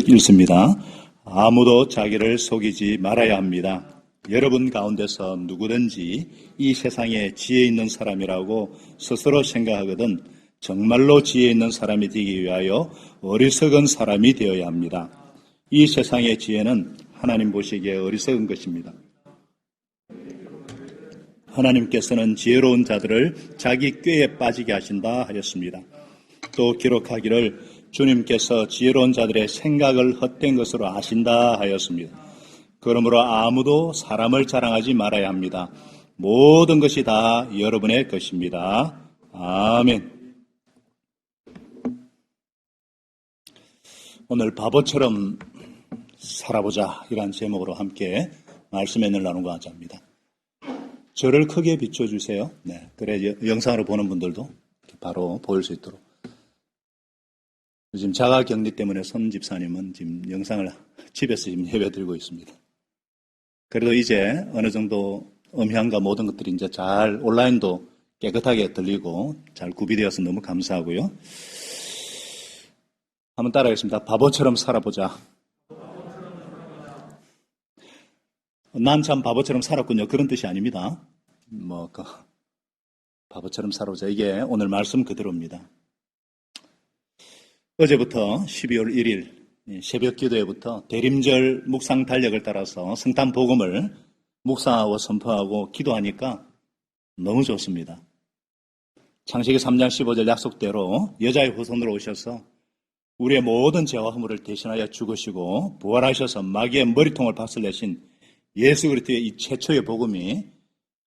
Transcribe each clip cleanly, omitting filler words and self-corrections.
읽습니다. 아무도 자기를 속이지 말아야 합니다. 여러분 가운데서 누구든지 이 세상에 지혜 있는 사람이라고 스스로 생각하거든 정말로 지혜 있는 사람이 되기 위하여 어리석은 사람이 되어야 합니다. 이 세상의 지혜는 하나님 보시기에 어리석은 것입니다. 하나님께서는 지혜로운 자들을 자기 꾀에 빠지게 하신다 하였습니다. 또 기록하기를 주님께서 지혜로운 자들의 생각을 헛된 것으로 아신다 하였습니다. 그러므로 아무도 사람을 자랑하지 말아야 합니다. 모든 것이 다 여러분의 것입니다. 아멘. 오늘 바보처럼 살아보자 이란 제목으로 함께 말씀의 늘 나누고자 합니다. 저를 크게 비춰주세요. 네, 그래 영상으로 보는 분들도 바로 보일 수 있도록. 지금 자가격리 때문에 손 집사님은 지금 영상을 집에서 지금 예배드리고 있습니다. 그래도 이제 어느 정도 음향과 모든 것들이 이제 잘 온라인도 깨끗하게 들리고 잘 구비되어서 너무 감사하고요. 한번 따라하겠습니다. 바보처럼 살아보자. 난 참 바보처럼 살았군요. 그런 뜻이 아닙니다. 바보처럼 살아보자. 이게 오늘 말씀 그대로입니다. 어제부터 12월 1일 새벽 기도회부터 대림절 묵상 달력을 따라서 성탄 복음을 묵상하고 선포하고 기도하니까 너무 좋습니다. 창세기 3장 15절 약속대로 여자의 후손으로 오셔서 우리의 모든 죄와 허물을 대신하여 죽으시고 부활하셔서 마귀의 머리통을 박살내신 예수 그리스도의 이 최초의 복음이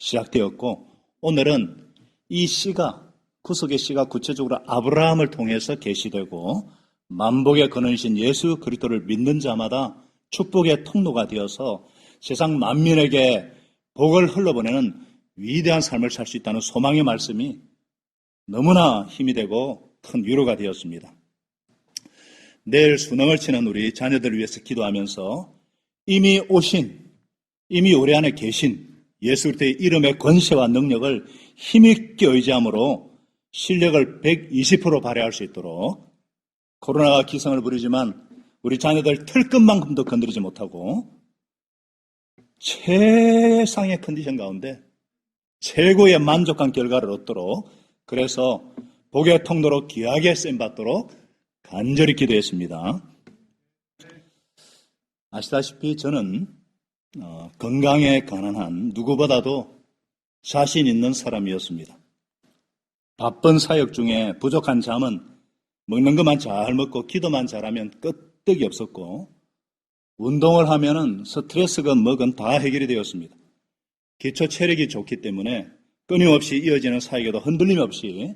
시작되었고, 오늘은 이 씨가, 구속의 씨가 구체적으로 아브라함을 통해서 계시되고 만복의 근원이신 예수 그리스도를 믿는 자마다 축복의 통로가 되어서 세상 만민에게 복을 흘러보내는 위대한 삶을 살 수 있다는 소망의 말씀이 너무나 힘이 되고 큰 위로가 되었습니다. 내일 수능을 치는 우리 자녀들을 위해서 기도하면서 이미 오신, 이미 우리 안에 계신 예수 그리스도의 이름의 권세와 능력을 힘있게 의지함으로 실력을 120% 발휘할 수 있도록, 코로나가 기승을 부리지만 우리 자녀들 털끝만큼도 건드리지 못하고 최상의 컨디션 가운데 최고의 만족한 결과를 얻도록, 그래서 복의 통로로 귀하게 쓰임받도록 간절히 기도했습니다. 아시다시피 저는 건강에 관한 누구보다도 자신 있는 사람이었습니다. 바쁜 사역 중에 부족한 잠은 먹는 것만 잘 먹고 기도만 잘하면 끄떡이 없었고, 운동을 하면은 스트레스건 뭐건 다 해결이 되었습니다. 기초 체력이 좋기 때문에 끊임없이 이어지는 사역에도 흔들림 없이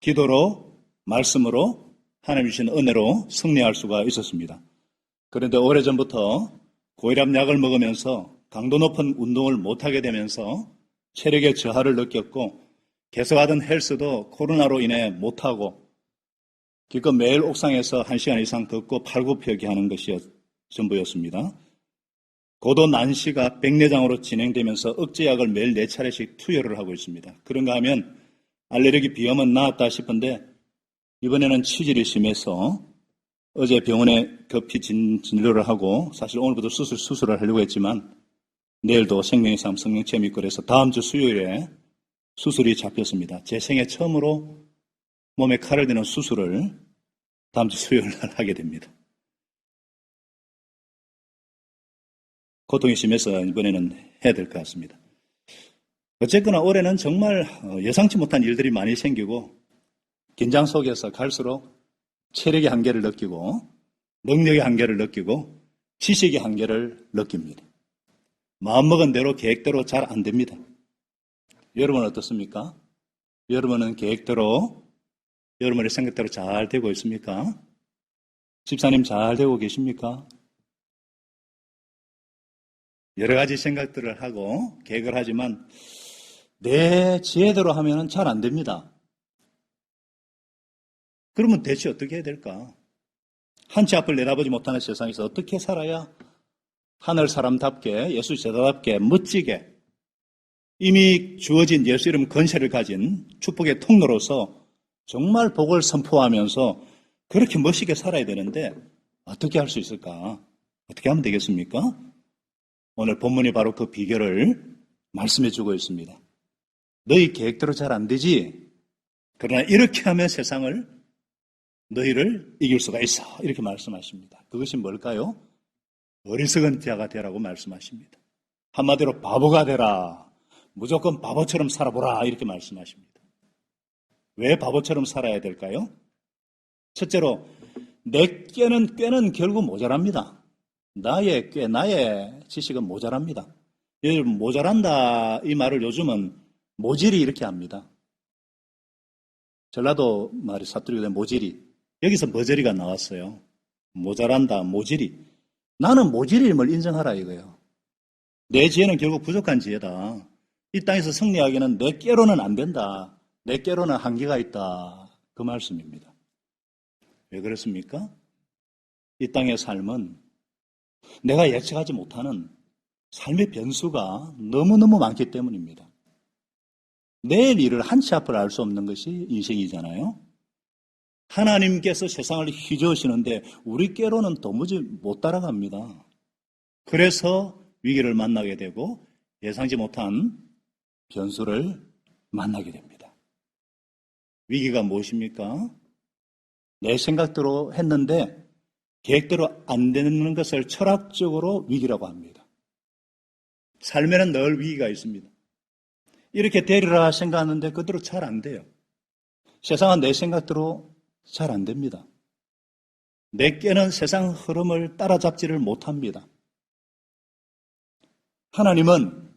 기도로, 말씀으로, 하나님 주신 은혜로 승리할 수가 있었습니다. 그런데 오래전부터 고혈압 약을 먹으면서 강도 높은 운동을 못하게 되면서 체력의 저하를 느꼈고, 계속하던 헬스도 코로나로 인해 못하고 기껏 매일 옥상에서 1시간 이상 걷고 팔굽혀펴기 하는 것이 전부였습니다. 고도 난시가 백내장으로 진행되면서 억제약을 매일 4차례씩 투여를 하고 있습니다. 그런가 하면 알레르기 비염은 나았다 싶은데 이번에는 치질이 심해서 어제 병원에 급히 진료를 하고, 사실 오늘부터 수술을 하려고 했지만 내일도 생명의삼 성령체험이 있고 그래서 다음 주 수요일에 수술이 잡혔습니다. 제 생애 처음으로 몸에 칼을 대는 수술을 다음 주 수요일 날 하게 됩니다. 고통이 심해서 이번에는 해야 될 것 같습니다. 어쨌거나 올해는 정말 예상치 못한 일들이 많이 생기고 긴장 속에서 갈수록 체력의 한계를 느끼고 능력의 한계를 느끼고 지식의 한계를 느낍니다. 마음먹은 대로 계획대로 잘 안 됩니다. 여러분은 어떻습니까? 여러분은 계획대로, 여러분의 생각대로 잘 되고 있습니까? 집사님 잘 되고 계십니까? 여러 가지 생각들을 하고 계획을 하지만 내 지혜대로 하면 잘 안 됩니다. 그러면 대체 어떻게 해야 될까? 한 치 앞을 내다보지 못하는 세상에서 어떻게 살아야 하늘 사람답게, 예수 제자답게, 멋지게 이미 주어진 예수 이름 권세를 가진 축복의 통로로서 정말 복을 선포하면서 그렇게 멋있게 살아야 되는데 어떻게 할 수 있을까? 어떻게 하면 되겠습니까? 오늘 본문이 바로 그 비결을 말씀해 주고 있습니다. 너희 계획대로 잘 안 되지? 그러나 이렇게 하면 세상을, 너희를 이길 수가 있어. 이렇게 말씀하십니다. 그것이 뭘까요? 어리석은 자가 되라고 말씀하십니다. 한마디로 바보가 되라. 무조건 바보처럼 살아보라. 이렇게 말씀하십니다. 왜 바보처럼 살아야 될까요? 첫째로, 내 꾀는 결국 모자랍니다. 나의 꾀, 나의 지식은 모자랍니다. 여러분, 모자란다 이 말을 요즘은 모질이 이렇게 합니다. 전라도 말이 사투리가 된 모질이. 여기서 머저리가 나왔어요. 모자란다, 모질이. 나는 모질임을 인정하라 이거예요. 내 지혜는 결국 부족한 지혜다. 이 땅에서 승리하기는 내 꾀로는 안 된다. 내 꾀로는 한계가 있다. 그 말씀입니다. 왜 그렇습니까? 이 땅의 삶은 내가 예측하지 못하는 삶의 변수가 너무너무 많기 때문입니다. 내일 일을 한치 앞을 알 수 없는 것이 인생이잖아요. 하나님께서 세상을 휘저으시는데 우리 꾀로는 도무지 못 따라갑니다. 그래서 위기를 만나게 되고 예상치 못한 변수를 만나게 됩니다. 위기가 무엇입니까? 내 생각대로 했는데 계획대로 안 되는 것을 철학적으로 위기라고 합니다. 삶에는 늘 위기가 있습니다. 이렇게 되리라 생각하는데 그대로 잘 안 돼요. 세상은 내 생각대로 잘 안 됩니다. 내 꾀는 세상 흐름을 따라잡지를 못합니다. 하나님은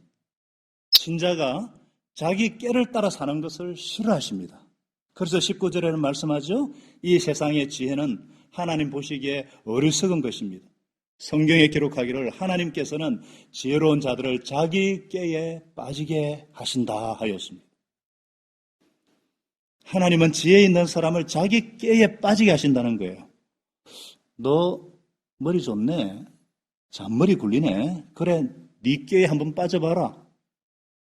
신자가 자기 꾀를 따라 사는 것을 싫어하십니다. 그래서 19절에는 말씀하죠. 이 세상의 지혜는 하나님 보시기에 어리석은 것입니다. 성경에 기록하기를 하나님께서는 지혜로운 자들을 자기 꾀에 빠지게 하신다 하였습니다. 하나님은 지혜 있는 사람을 자기 꾀에 빠지게 하신다는 거예요. 너 머리 좋네. 잔머리 굴리네. 그래, 네 꾀에 한번 빠져봐라.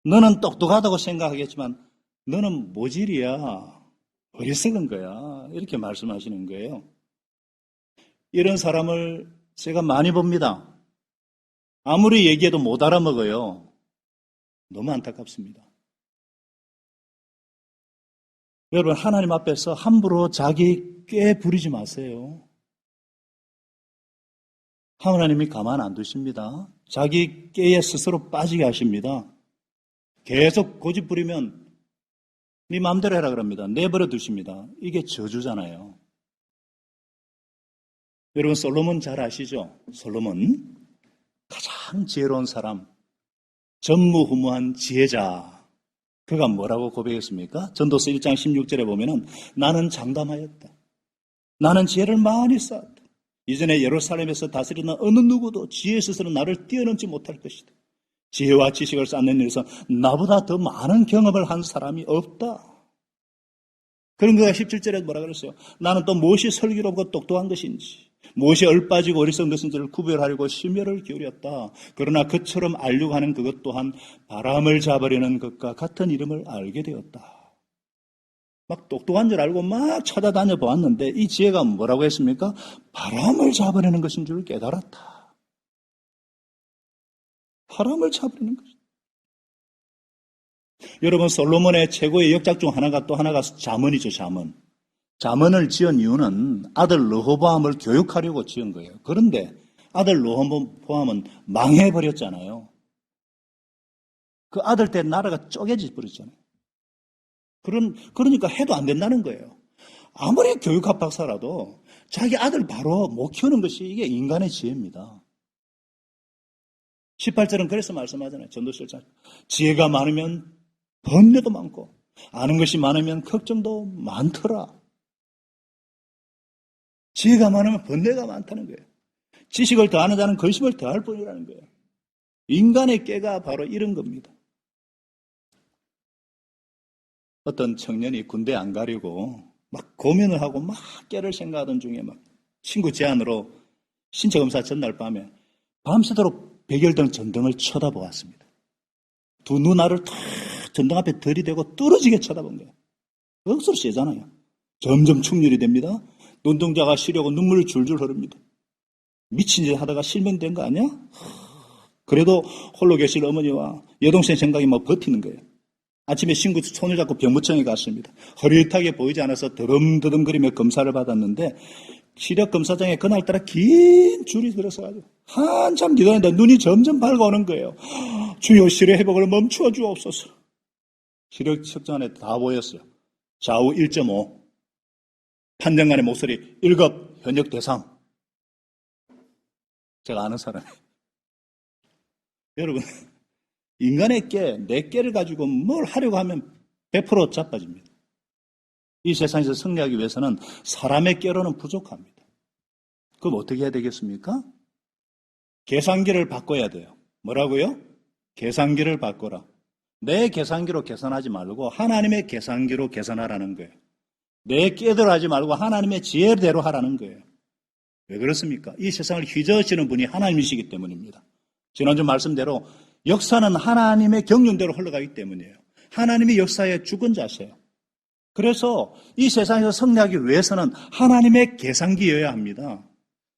너는 똑똑하다고 생각하겠지만 너는 모질이야. 어리석은 거야. 이렇게 말씀하시는 거예요. 이런 사람을 제가 많이 봅니다. 아무리 얘기해도 못 알아먹어요. 너무 안타깝습니다. 여러분, 하나님 앞에서 함부로 자기 꾀 부리지 마세요. 하나님이 가만 안 두십니다. 자기 꾀에 스스로 빠지게 하십니다. 계속 고집 부리면 네 마음대로 해라 그럽니다. 내버려 두십니다. 이게 저주잖아요. 여러분, 솔로몬 잘 아시죠? 솔로몬 가장 지혜로운 사람, 전무후무한 지혜자. 그가 뭐라고 고백했습니까? 전도서 1장 16절에 보면은 나는 장담하였다. 나는 지혜를 많이 쌓았다. 이전에 예루살렘에서 다스리는 어느 누구도 지혜 스스로 나를 뛰어넘지 못할 것이다. 지혜와 지식을 쌓는 일에서 나보다 더 많은 경험을 한 사람이 없다. 그런 그가 17절에 뭐라 그랬어요? 나는 또 무엇이 슬기롭고 똑똑한 것인지, 무엇이 얼빠지고 어리석은 것인지를 구별하려고 심혈을 기울였다. 그러나 그처럼 알려고 하는 그것 또한 바람을 잡으려는 것과 같은 이름을 알게 되었다. 막 똑똑한 줄 알고 막 찾아다녀 보았는데 이 지혜가 뭐라고 했습니까? 바람을 잡으려는 것인 줄 깨달았다. 바람을 잡으려는 것이다. 여러분, 솔로몬의 최고의 역작 중 하나가 또 하나가 잠언이죠, 잠언. 잠언을 지은 이유는 아들 르호보암을 교육하려고 지은 거예요. 그런데 아들 르호보암은 망해버렸잖아요. 그 아들 때 나라가 쪼개져 버렸잖아요. 그러니까 해도 안 된다는 거예요. 아무리 교육학 박사라도 자기 아들 바로 못 키우는 것이 이게 인간의 지혜입니다. 18절은 그래서 말씀하잖아요. 전도서 1장. 지혜가 많으면 번뇌도 많고 아는 것이 많으면 걱정도 많더라. 지혜가 많으면 번뇌가 많다는 거예요. 지식을 더하는 자는 근심을 더할 뿐이라는 거예요. 인간의 꾀가 바로 이런 겁니다. 어떤 청년이 군대 안 가려고 막 고민을 하고 막 꾀를 생각하던 중에 막 친구 제안으로 신체 검사 전날 밤에 밤새도록 백열등 전등을 쳐다보았습니다. 두 눈알을 탁 전등 앞에 들이대고 뚫어지게 쳐다본 거예요. 억수로 세잖아요. 점점 충혈이 됩니다. 눈동자가 시려고 눈물이 줄줄 흐릅니다. 미친 짓 하다가 실명된 거 아니야? 그래도 홀로 계실 어머니와 여동생 생각이 뭐 버티는 거예요. 아침에 친구 손을 잡고 병무청에 갔습니다. 흐릿하게 보이지 않아서 더듬더듬거리며 검사를 받았는데 시력 검사장에 그날따라 긴 줄이 들어서가지고 한참 기다렸는데 눈이 점점 밝아오는 거예요. 주여, 시력 회복을 멈추어 주옵소서. 시력 측정 안에 다 보였어요. 좌우 1.5, 판정관의 목소리 1급 현역 대상. 제가 아는 사람이에요. 여러분, 인간의 깨, 내 깨를 가지고 뭘 하려고 하면 100% 자빠집니다. 이 세상에서 승리하기 위해서는 사람의 깨로는 부족합니다. 그럼 어떻게 해야 되겠습니까? 계산기를 바꿔야 돼요. 뭐라고요? 계산기를 바꿔라. 내 계산기로 계산하지 말고 하나님의 계산기로 계산하라는 거예요. 내 깨대로 하지 말고 하나님의 지혜대로 하라는 거예요. 왜 그렇습니까? 이 세상을 휘저으시는 분이 하나님이시기 때문입니다. 지난주 말씀대로 역사는 하나님의 경륜대로 흘러가기 때문이에요. 하나님이 역사의 주권자세요. 그래서 이 세상에서 승리하기 위해서는 하나님의 계산기여야 합니다.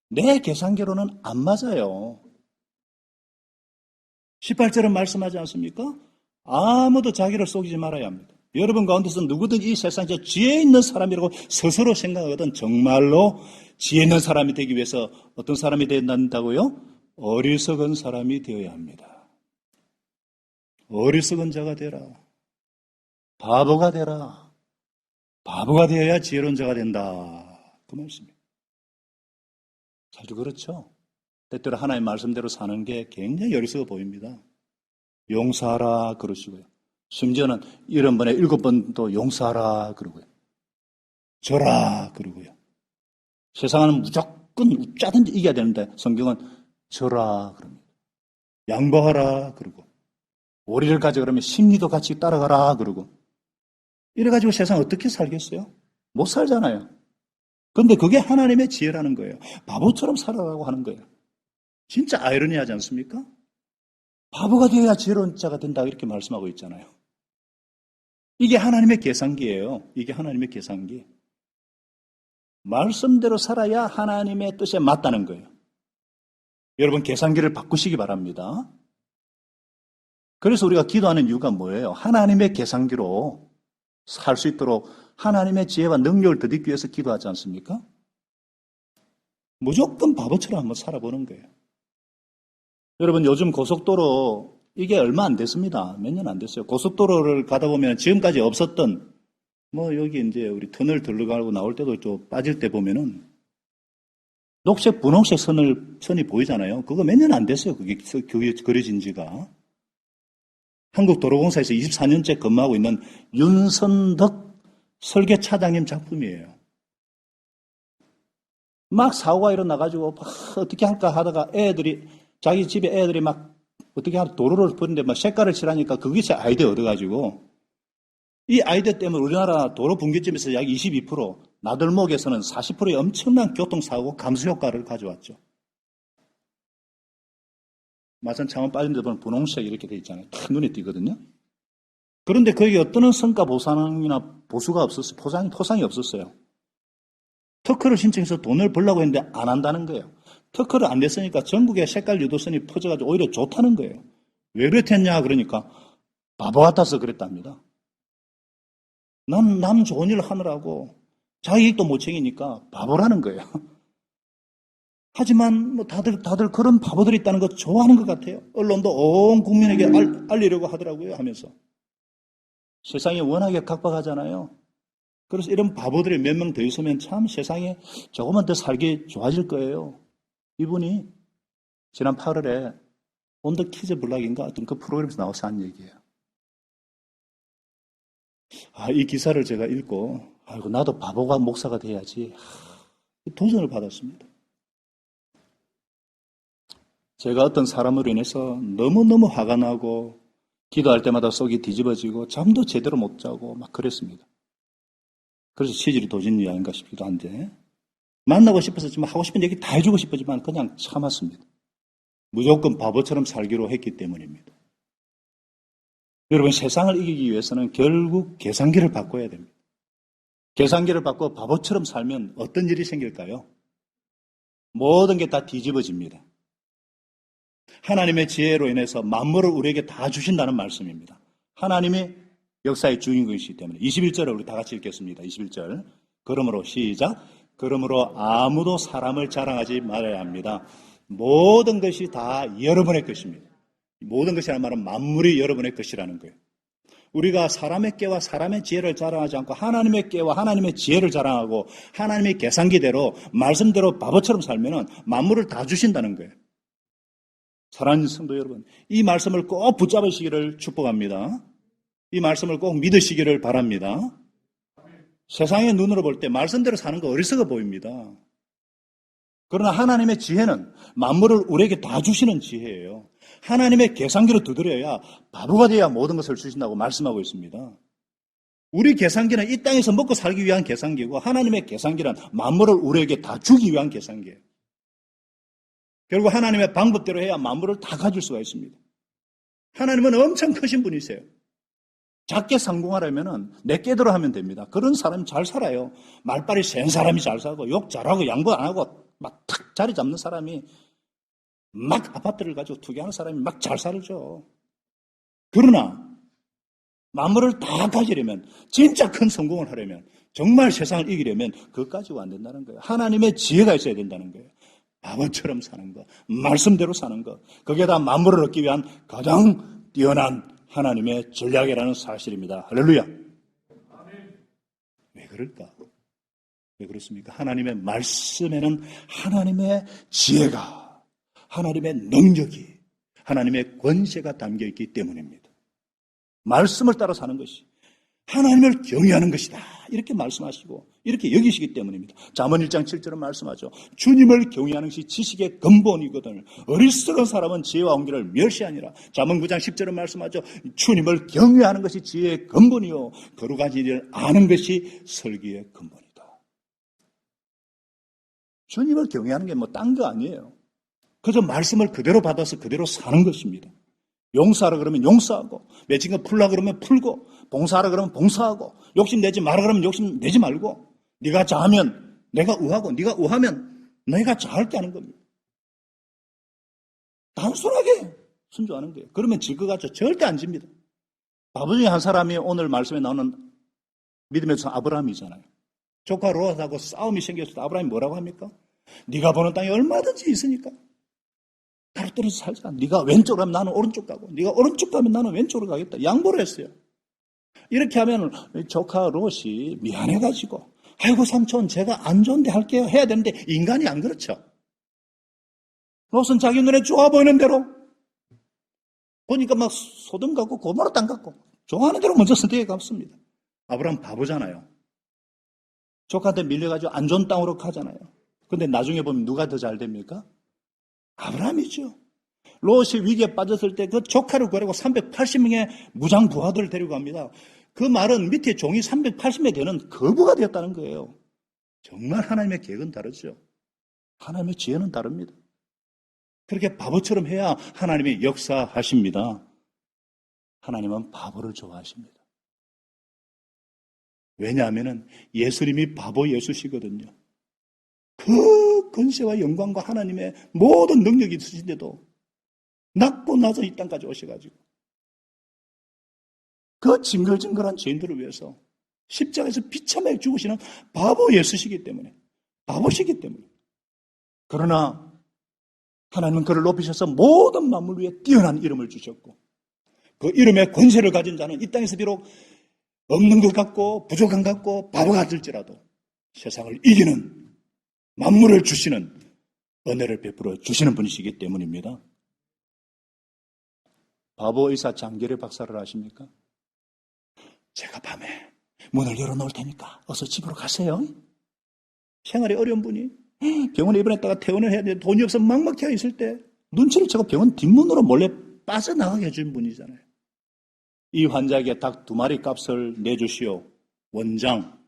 내 계산기로는 안 맞아요. 18절은 말씀하지 않습니까? 아무도 자기를 속이지 말아야 합니다. 여러분 가운데서 누구든 이 세상에서 지혜 있는 사람이라고 스스로 생각하거든 정말로 지혜 있는 사람이 되기 위해서 어떤 사람이 되어야 한다고요? 어리석은 사람이 되어야 합니다. 어리석은 자가 되라. 바보가 되라. 바보가 되어야 지혜로운 자가 된다. 그 말씀입니다. 자주 그렇죠? 때때로 하나님의 말씀대로 사는 게 굉장히 어리석어 보입니다. 용서하라 그러시고요. 심지어는 70번에 7번도 용서하라 그러고요. 져라 그러고요. 세상은 무조건 웃자든지 이겨야 되는데 성경은 져라 그럽니다. 양보하라 그러고 오리를 가져 그러면 심리도 같이 따라가라 그러고 이래가지고 세상 어떻게 살겠어요? 못 살잖아요. 그런데 그게 하나님의 지혜라는 거예요. 바보처럼 살아라고 하는 거예요. 진짜 아이러니하지 않습니까? 바보가 되어야 지혜로운 자가 된다 이렇게 말씀하고 있잖아요. 이게 하나님의 계산기예요. 이게 하나님의 계산기. 말씀대로 살아야 하나님의 뜻에 맞다는 거예요. 여러분 계산기를 바꾸시기 바랍니다. 그래서 우리가 기도하는 이유가 뭐예요? 하나님의 계산기로 살 수 있도록 하나님의 지혜와 능력을 더듬기 위해서 기도하지 않습니까? 무조건 바보처럼 한번 살아보는 거예요. 여러분 요즘 고속도로 이게 얼마 안 됐습니다. 몇 년 안 됐어요. 고속도로를 가다 보면 지금까지 없었던 뭐 여기 이제 우리 터널 들어가고 나올 때도 또 빠질 때 보면은 녹색, 분홍색 선이 보이잖아요. 그거 몇 년 안 됐어요. 그게 그려진 지가. 한국도로공사에서 24년째 근무하고 있는 윤선덕 설계차장님 작품이에요. 막 사고가 일어나가지고 어떻게 할까 하다가 자기 집에 애들이 막 어떻게 하면 도로를 버리는데 막 색깔을 칠하니까 거기서 아이디어 얻어가지고 이 아이디어 때문에 우리나라 도로 분기점에서 약 22%, 나들목에서는 40%의 엄청난 교통사고 감소 효과를 가져왔죠. 마산 창원 빠진 데 보면 분홍색 이렇게 돼 있잖아요. 딱 눈에 띄거든요. 그런데 거기 어떤 성과 보상이나 보수가 없었어요. 포상이 없었어요. 특허를 신청해서 돈을 벌려고 했는데 안 한다는 거예요. 특허를 안 냈으니까 전국에 색깔 유도선이 퍼져가지고 오히려 좋다는 거예요. 왜 그랬냐 그러니까 바보 같아서 그랬답니다. 남 좋은 일을 하느라고 자기 일도 못 챙기니까 바보라는 거예요. 하지만 뭐 다들 그런 바보들이 있다는 거 좋아하는 것 같아요. 언론도 온 국민에게 알리려고 하더라고요 하면서. 세상이 워낙에 각박하잖아요. 그래서 이런 바보들이 몇 명 더 있으면 참 세상에 조금만 더 살기 좋아질 거예요. 이분이 지난 8월에 온 더 키즈 블락인가 어떤 그 프로그램에서 나와서 한 얘기예요. 이 기사를 제가 읽고 아이고 나도 바보가 목사가 돼야지 도전을 받았습니다. 제가 어떤 사람으로 인해서 너무너무 화가 나고 기도할 때마다 속이 뒤집어지고 잠도 제대로 못 자고 막 그랬습니다. 그래서 체질이 도진이 아닌가 싶기도 한데 만나고 싶었지만 하고 싶은 얘기 다 해주고 싶었지만 그냥 참았습니다. 무조건 바보처럼 살기로 했기 때문입니다. 여러분 세상을 이기기 위해서는 결국 계산기를 바꿔야 됩니다. 계산기를 바꿔 바보처럼 살면 어떤 일이 생길까요? 모든 게 다 뒤집어집니다. 하나님의 지혜로 인해서 만물을 우리에게 다 주신다는 말씀입니다. 하나님이 역사의 주인공이시기 때문에 21절을 우리 다 같이 읽겠습니다. 21절. 그러므로 시작. 그러므로 아무도 사람을 자랑하지 말아야 합니다. 모든 것이 다 여러분의 것입니다. 모든 것이라는 말은 만물이 여러분의 것이라는 거예요. 우리가 사람의 깨와 사람의 지혜를 자랑하지 않고 하나님의 깨와 하나님의 지혜를 자랑하고 하나님의 계산기대로 말씀대로 바보처럼 살면은 만물을 다 주신다는 거예요. 사랑하는 성도 여러분, 이 말씀을 꼭 붙잡으시기를 축복합니다. 이 말씀을 꼭 믿으시기를 바랍니다. 세상의 눈으로 볼 때 말씀대로 사는 거 어리석어 보입니다. 그러나 하나님의 지혜는 만물을 우리에게 다 주시는 지혜예요. 하나님의 계산기로 두드려야 바보가 돼야 모든 것을 주신다고 말씀하고 있습니다. 우리 계산기는 이 땅에서 먹고 살기 위한 계산기고 하나님의 계산기는 만물을 우리에게 다 주기 위한 계산기예요. 결국 하나님의 방법대로 해야 만물을 다 가질 수가 있습니다. 하나님은 엄청 크신 분이세요. 작게 성공하려면 내깨대로 하면 됩니다. 그런 사람이 잘 살아요. 말빨이 센 사람이 잘 살고 욕 잘하고 양보 안 하고 막 탁 자리 잡는 사람이 막 아파트를 가지고 투기하는 사람이 막 잘 살죠. 그러나 만물을 다 가지려면 진짜 큰 성공을 하려면 정말 세상을 이기려면 그것 가지고 안 된다는 거예요. 하나님의 지혜가 있어야 된다는 거예요. 바보처럼 사는 것, 말씀대로 사는 것, 그게 다 만물을 얻기 위한 가장 뛰어난 하나님의 전략이라는 사실입니다. 할렐루야. 왜 그럴까? 왜 그렇습니까? 하나님의 말씀에는 하나님의 지혜가, 하나님의 능력이, 하나님의 권세가 담겨있기 때문입니다. 말씀을 따라 사는 것이 하나님을 경외하는 것이다. 이렇게 말씀하시고 이렇게 여기시기 때문입니다. 잠언 1장 7절은 말씀하죠. 주님을 경외하는 것이 지식의 근본이거든. 어리석은 사람은 지혜와 온기를 멸시하니라. 잠언 9장 10절은 말씀하죠. 주님을 경외하는 것이 지혜의 근본이요 거룩한 일을 아는 것이 설기의 근본이다. 주님을 경외하는 게 뭐 딴 거 아니에요. 그저 말씀을 그대로 받아서 그대로 사는 것입니다. 용서하라 그러면 용서하고, 맺힌 거 풀라 그러면 풀고, 봉사하라 그러면 봉사하고, 욕심내지 마라 그러면 욕심내지 말고, 네가 자하면 내가 우하고, 네가 우하면 내가 자할게 하는 겁니다. 단순하게 순종하는 거예요. 그러면 질 것 같죠? 절대 안 집니다. 바보 중에 한 사람이 오늘 말씀에 나오는 믿음의 son 아브라함이잖아요. 조카 롯하고 싸움이 생겼을 때 아브라함이 뭐라고 합니까? 네가 보는 땅이 얼마든지 있으니까 따로 떨어져 살자. 네가 왼쪽으로 가면 나는 오른쪽 가고 네가 오른쪽 가면 나는 왼쪽으로 가겠다. 양보를 했어요. 이렇게 하면 조카 롯이 미안해가지고 아이고 삼촌 제가 안 좋은데 할게요 해야 되는데 인간이 안 그렇죠. 롯은 자기 눈에 좋아 보이는 대로 보니까 막 소돔 같고 고모라 땅 같고 좋아하는 대로 먼저 선택해 갔습니다. 아브라함 바보잖아요. 조카한테 밀려가지고 안 좋은 땅으로 가잖아요. 근데 나중에 보면 누가 더 잘 됩니까? 아브라함이죠. 롯이 위기에 빠졌을 때 그 조카를 구하려고 380명의 무장 부하들을 데리고 갑니다. 그 말은 밑에 종이 380명 되는 거부가 되었다는 거예요. 정말 하나님의 계획은 다르죠. 하나님의 지혜는 다릅니다. 그렇게 바보처럼 해야 하나님이 역사하십니다. 하나님은 바보를 좋아하십니다. 왜냐하면 예수님이 바보 예수시거든요. 그 권세와 영광과 하나님의 모든 능력이 있으신데도 낮고 낮은 이 땅까지 오셔가지고 그 징글징글한 죄인들을 위해서 십자가에서 비참하게 죽으시는 바보 예수시기 때문에 바보시기 때문에 그러나 하나님은 그를 높이셔서 모든 만물 위에 뛰어난 이름을 주셨고 그 이름의 권세를 가진 자는 이 땅에서 비록 없는 것 같고 부족한 것 같고 바보 같을지라도 세상을 이기는 만물을 주시는 은혜를 베풀어 주시는 분이시기 때문입니다. 바보 의사 장계래 박사를 아십니까? 제가 밤에 문을 열어놓을 테니까 어서 집으로 가세요. 생활이 어려운 분이 병원에 입원했다가 퇴원을 해야 되는데 돈이 없어 막막해 있을 때 눈치를 채고 병원 뒷문으로 몰래 빠져나가게 해준 분이잖아요. 이 환자에게 닭 2마리 값을 내주시오. 원장.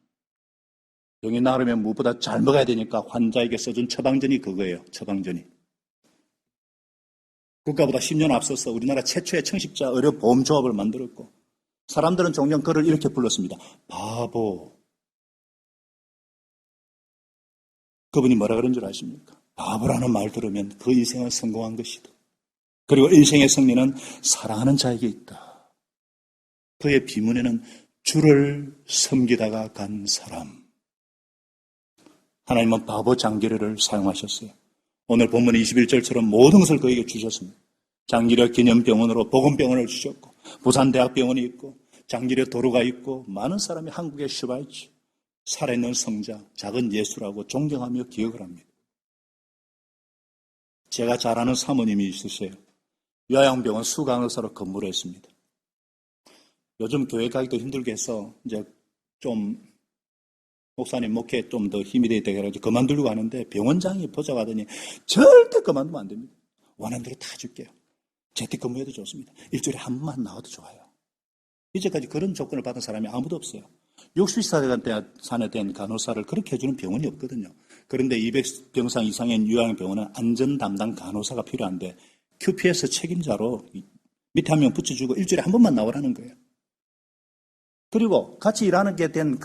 병이 나으면 무엇보다 잘 먹어야 되니까 환자에게 써준 처방전이 그거예요. 처방전이. 국가보다 10년 앞서서 우리나라 최초의 청식자 의료보험조합을 만들었고 사람들은 종종 그를 이렇게 불렀습니다. 바보. 그분이 뭐라 그런 줄 아십니까? 바보라는 말 들으면 그 인생은 성공한 것이다. 그리고 인생의 승리는 사랑하는 자에게 있다. 그의 비문에는 주를 섬기다가 간 사람. 하나님은 바보 장기려를 사용하셨어요. 오늘 본문 21절처럼 모든 것을 그에게 주셨습니다. 장기려 기념병원으로 보건병원을 주셨고, 부산대학병원이 있고, 장기려 도로가 있고, 많은 사람이 한국의 슈바이츠, 살아있는 성자, 작은 예수라고 존경하며 기억을 합니다. 제가 잘 아는 사모님이 있으세요. 요양병원 수강의사로 근무를 했습니다. 요즘 교회 가기도 힘들게 해서 이제 좀 목사님 목회 좀 더 힘이 되게 해가지고 그만두려고 하는데 병원장이 보자고 하더니 절대 그만두면 안 됩니다. 원하는 대로 다 줄게요. 재택근무해도 좋습니다. 일주일에 한 번만 나와도 좋아요. 이제까지 그런 조건을 받은 사람이 아무도 없어요. 60살에 된 간호사를 그렇게 해주는 병원이 없거든요. 그런데 200병상 이상의 요양병원은 안전 담당 간호사가 필요한데 QPS 책임자로 밑에 한 명 붙여주고 일주일에 한 번만 나오라는 거예요. 그리고 같이 일하게 된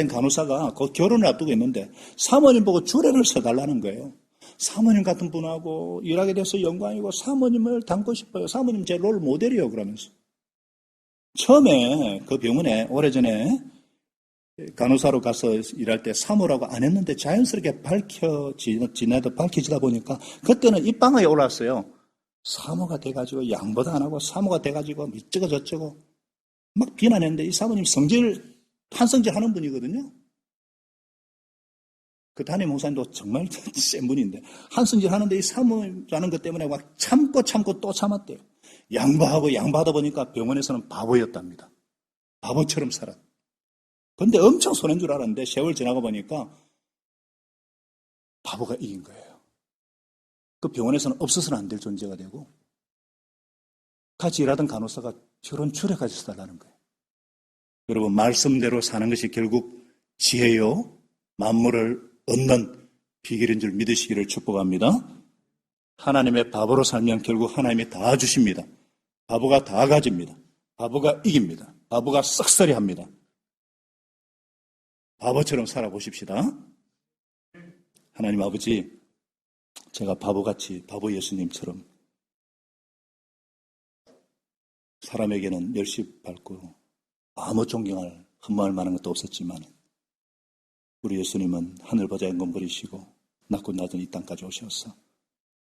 간호사가 곧 결혼을 앞두고 있는데 사모님 보고 주례를 서달라는 거예요. 사모님 같은 분하고 일하게 돼서 영광이고 사모님을 닮고 싶어요. 사모님 제 롤 모델이요. 그러면서. 처음에 그 병원에 오래전에 간호사로 가서 일할 때 사모라고 안 했는데 자연스럽게 밝혀지다 보니까 그때는 입방아에 올랐어요. 사모가 돼가지고 양보도 안 하고 사모가 돼가지고 이쩌고 저쩌고 막 비난했는데 이 사모님 한성질 하는 분이거든요. 그 담임 목사님도 정말 센 분인데 한성질 하는데 이 사모라는 것 때문에 막 참고 또 참았대요. 양보하다 보니까 병원에서는 바보였답니다. 바보처럼 살았. 근데 엄청 손해인 줄 알았는데 세월 지나고 보니까 바보가 이긴 거예요. 그 병원에서는 없어서는 안 될 존재가 되고 같이 일하던 간호사가 결혼 주례까지 써달라는 거예요. 여러분 말씀대로 사는 것이 결국 지혜요 만물을 얻는 비결인 줄 믿으시기를 축복합니다. 하나님의 바보로 살면 결국 하나님이 다 주십니다. 바보가 다 가집니다. 바보가 이깁니다. 바보가 썩소리합니다. 바보처럼 살아보십시다. 하나님 아버지, 제가 바보같이 바보 예수님처럼 사람에게는 멸시 받고 아무 존경할 흠모할 만한 것도 없었지만 우리 예수님은 하늘 보좌 영광 버리시고 낮고 낮은 이 땅까지 오셔서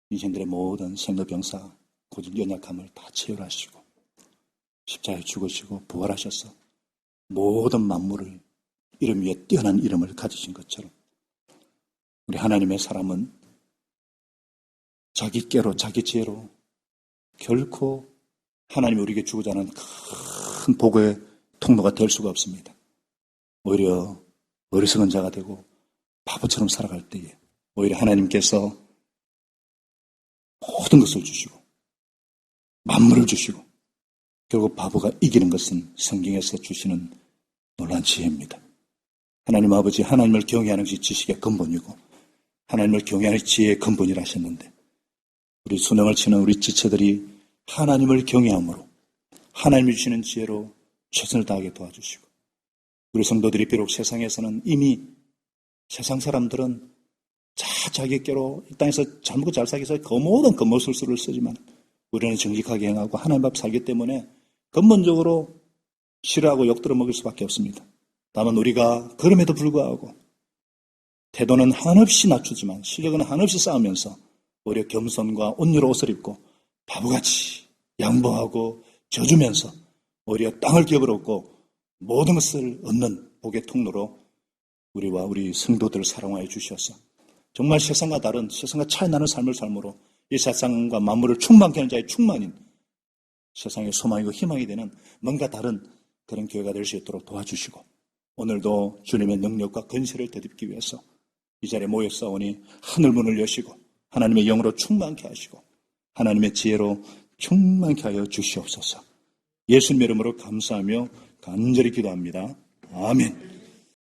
인생들의 모든 생로병사 고집 연약함을 다 체열하시고 십자가에 죽으시고 부활하셔서 모든 만물을 이름 위에 뛰어난 이름을 가지신 것처럼 우리 하나님의 사람은 자기 깨로 자기 지혜로 결코 하나님이 우리에게 주고자 하는 큰 복의 통로가 될 수가 없습니다. 오히려 어리석은 자가 되고 바보처럼 살아갈 때에 오히려 하나님께서 모든 것을 주시고 만물을 주시고 결국 바보가 이기는 것은 성경에서 주시는 놀라운 지혜입니다. 하나님 아버지, 하나님을 경외하는 것이 지식의 근본이고 하나님을 경외하는 지혜의 근본이라 하셨는데 우리 수능을 치는 우리 지체들이 하나님을 경외함으로 하나님이 주시는 지혜로 최선을 다하게 도와주시고 우리 성도들이 비록 세상에서는 이미 세상 사람들은 자기께로 이 땅에서 잘먹고 잘 살기 위해서 그 모든 겉모술수를 쓰지만 우리는 정직하게 행하고 하나님 앞 살기 때문에 근본적으로 싫어하고 욕들어 먹을 수밖에 없습니다. 다만 우리가 그럼에도 불구하고 태도는 한없이 낮추지만 실력은 한없이 쌓으면서 오히려 겸손과 온유로 옷을 입고 바보같이 양보하고 져주면서 오히려 땅을 기업을 얻고 모든 것을 얻는 복의 통로로 우리와 우리 성도들을 사랑하여 주셔서 정말 세상과 다른 세상과 차이 나는 삶을 삶으로 이 세상과 만물을 충만케 하는 자의 충만인 세상의 소망이고 희망이 되는 뭔가 다른 그런 교회가 될 수 있도록 도와주시고 오늘도 주님의 능력과 건설을 되찾기 위해서 이 자리에 모였사오니 하늘문을 여시고 하나님의 영으로 충만케 하시고 하나님의 지혜로 충만케 하여 주시옵소서. 예수님의 이름으로 감사하며 간절히 기도합니다. 아멘.